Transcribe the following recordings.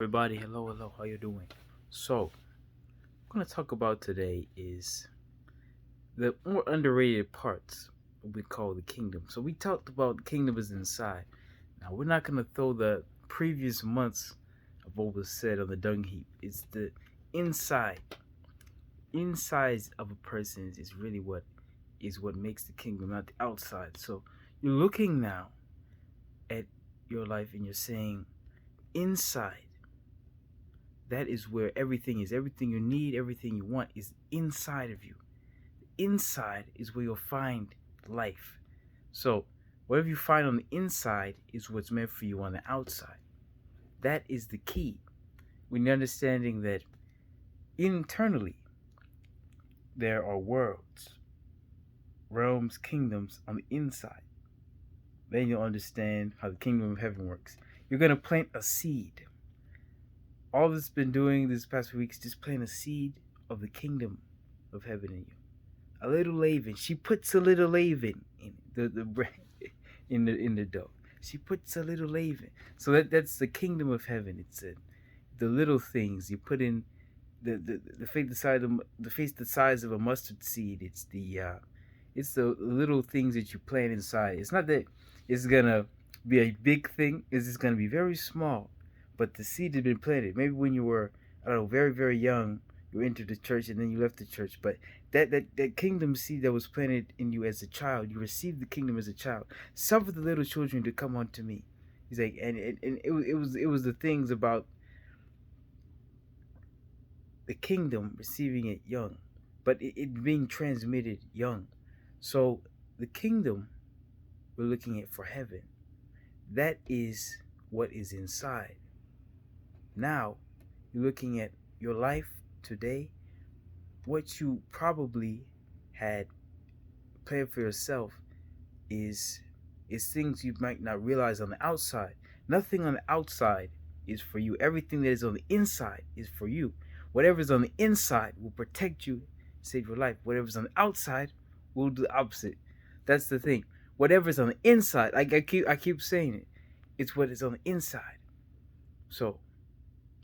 Everybody, hello, how you doing? So, I'm gonna talk about today is the more underrated parts we call the kingdom. So we talked about the kingdom is inside. Now we're not gonna throw the previous months of what was said on the dung heap. It's the inside. Inside of a person is really what makes the kingdom, not the outside. So you're looking now at your life and you're saying inside. That is where everything is. Everything you need, everything you want is inside of you. Inside is where you'll find life. So, whatever you find on the inside is what's meant for you on the outside. That is the key. When you're understanding that internally there are worlds, realms, kingdoms on the inside, then you'll understand how the kingdom of heaven works. You're going to plant a seed. All that's been doing this past few weeks, just plant a seed of the kingdom of heaven in you. A little leaven. She puts a little leaven in the bread in the dough. She puts a little leaven. So that's the kingdom of heaven. It's the little things you put in the face the size of a mustard seed. It's the little things that you plant inside. It's not that it's gonna be a big thing. It's just gonna be very small, but the seed had been planted. Maybe when you were, I don't know, very young, you entered the church and then you left the church. But that kingdom seed that was planted in you as a child, you received the kingdom as a child. Suffer the little children to come unto me. He's like, and it was the things about the kingdom receiving it young, but it being transmitted young. So the kingdom we're looking at for heaven, that is what is inside. Now you're looking at your life today, what you probably had planned for yourself is things you might not realize on the outside. Nothing on the outside is for you. Everything that is on the inside is for you. Whatever's on the inside will protect you, save your life. Whatever's on the outside will do the opposite. That's the thing. Whatever's on the inside, like I keep saying it, it's what is on the inside. So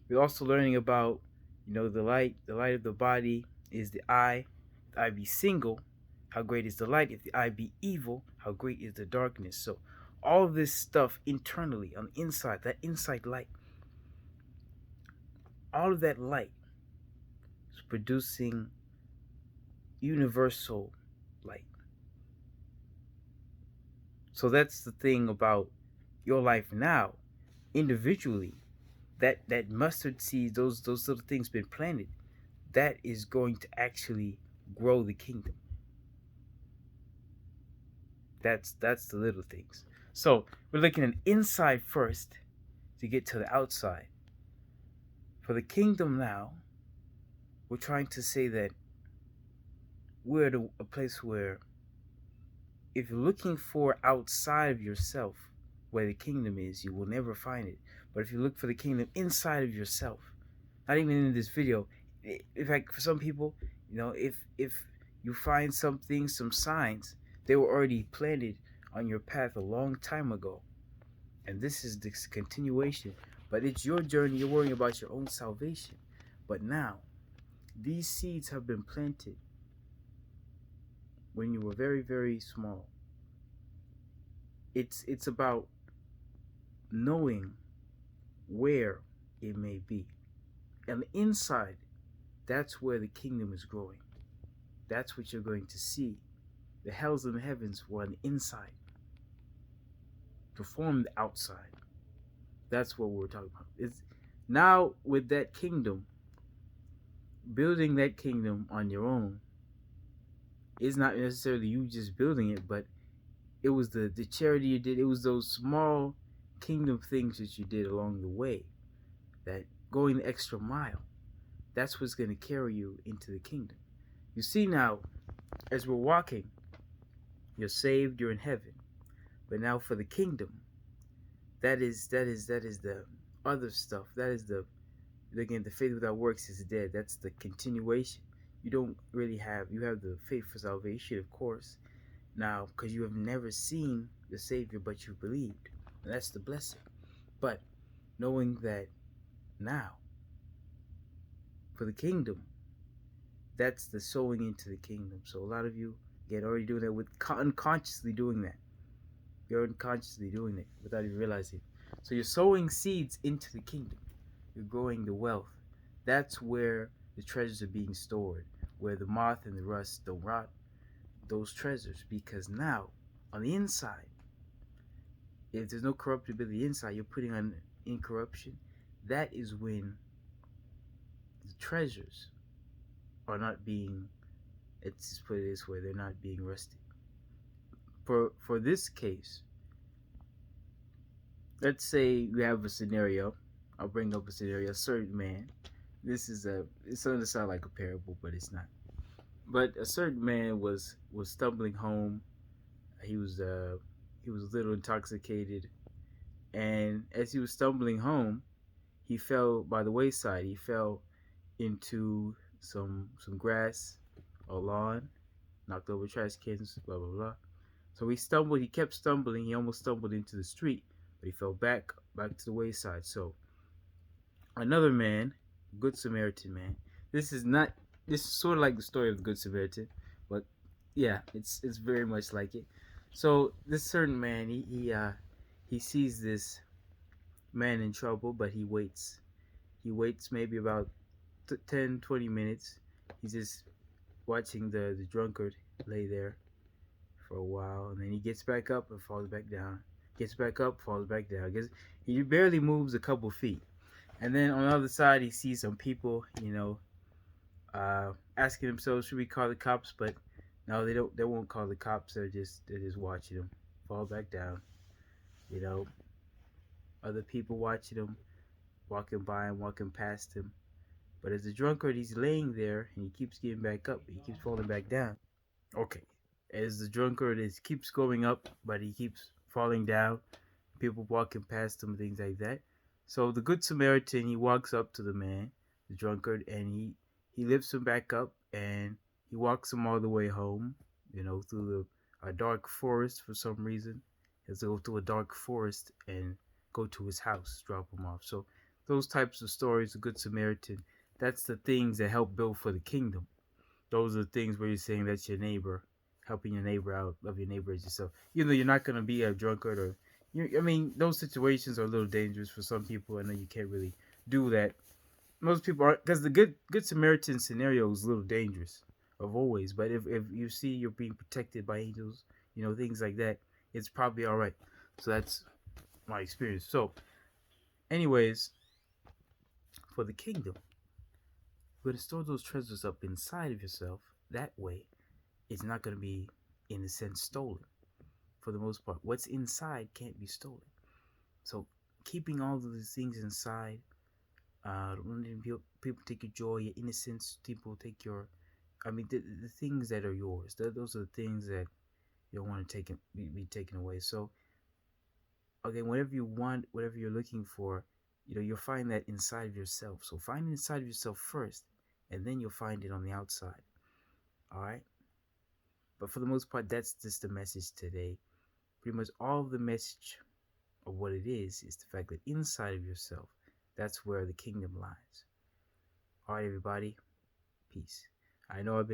we're also learning about, the light. The light of the body is the eye. If the eye be single, how great is the light? If the eye be evil, how great is the darkness? So all of this stuff internally on the inside, that inside light, all of that light is producing universal light. So that's the thing about your life now, individually. That mustard seeds, those little things been planted, that is going to actually grow the kingdom. That's the little things. So we're looking at inside first to get to the outside. For the kingdom now, we're trying to say that we're at a place where if you're looking for outside of yourself where the kingdom is, you will never find it. But if you look for the kingdom inside of yourself, not even in this video, in fact, for some people, if you find something, some signs, they were already planted on your path a long time ago. And this is the continuation. But it's your journey. You're worrying about your own salvation. But now, these seeds have been planted when you were very small. It's about knowing where it may be. And the inside, that's where the kingdom is growing. That's what you're going to see. The hells and the heavens were on the inside to form the outside. That's what we're talking about. It's now with that kingdom, building that kingdom on your own is not necessarily you just building it, but it was the charity you did. It was those small kingdom things that you did along the way, that going the extra mile. That's what's going to carry you into the kingdom. You see now, as we're walking, you're saved, you're in heaven. But now for the kingdom, that is the other stuff. That is the faith without works is dead. That's the continuation. You don't really have, you have the faith for salvation, of course, now, because you have never seen the Savior, but you believed. And that's the blessing. But knowing that Now, for the kingdom, that's the sowing into the kingdom. So a lot of you get already doing that with unconsciously doing that. You're unconsciously doing it without even realizing. So you're sowing seeds into the kingdom. You're growing the wealth. That's where the treasures are being stored, where the moth and the rust don't rot those treasures. Because now, on the inside, if there's no corruptibility inside, you're putting on incorruption. That is when the treasures are not being, let's just put it this way, they're not being rusted. For this case, let's say we have a scenario. I'll bring up a scenario. A certain man. It's going to sound like a parable, but it's not. But a certain man was stumbling home. He was uh he was a little intoxicated, and as he was stumbling home, he fell by the wayside. He fell into some grass or lawn, knocked over trash cans, blah blah blah. So he stumbled. He kept stumbling. He almost stumbled into the street, but he fell back to the wayside. So another man, Good Samaritan man. This is not. This is sort of like the story of the Good Samaritan, but yeah, it's very much like it. So this certain man, he sees this man in trouble, but he waits. He waits maybe about 10, 20 minutes. He's just watching the drunkard lay there for a while, and then he gets back up and falls back down. Gets back up, falls back down. He barely moves a couple feet. And then on the other side, he sees some people, asking themselves, should we call the cops? But no, they don't. They won't call the cops. They're just watching him fall back down. You know, other people watching him, walking by and walking past him. But as a drunkard, he's laying there and he keeps getting back up. He keeps falling back down. Okay. As the drunkard keeps going up, but he keeps falling down. People walking past him, things like that. So the Good Samaritan, he walks up to the man, the drunkard, and he lifts him back up and he walks him all the way home, through a dark forest for some reason. He has to go through a dark forest and go to his house, drop him off. So those types of stories, the Good Samaritan, that's the things that help build for the kingdom. Those are the things where you're saying that's your neighbor, helping your neighbor out, love your neighbor as yourself. Even though you're not going to be a drunkard those situations are a little dangerous for some people. I know you can't really do that. Most people are, because the good Samaritan scenario is a little dangerous of always. But if you see you're being protected by angels, things like that, it's probably all right. So that's my experience. So, anyways, for the kingdom, you're going to store those treasures up inside of yourself. That way, it's not going to be, in a sense, stolen. For the most part, what's inside can't be stolen. So keeping all of these things inside, people take your joy, your innocence. People take the things that are yours. Those are the things that you don't want to be taken away. So again, whatever you want, whatever you're looking for, you'll find that inside of yourself. So find it inside of yourself first, and then you'll find it on the outside. All right. But for the most part, that's just the message today. Pretty much all of the message of what it is the fact that inside of yourself, that's where the kingdom lies. All right, everybody. Peace. I know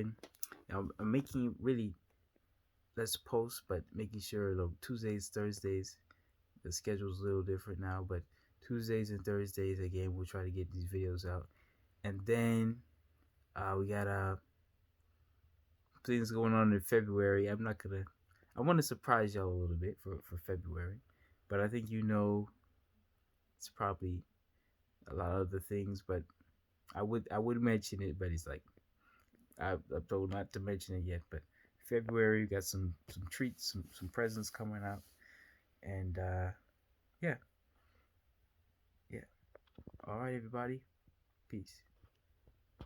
I'm making really less posts, but making sure Tuesdays, Thursdays, the schedule's a little different now, but Tuesdays and Thursdays, again, we'll try to get these videos out. And then we got things going on in February. I want to surprise y'all a little bit for February, but I think it's probably a lot of other things, but I would mention it, but it's like I'm told not to mention it yet. But February, we got some treats, some presents coming out, and yeah. All right, everybody, peace.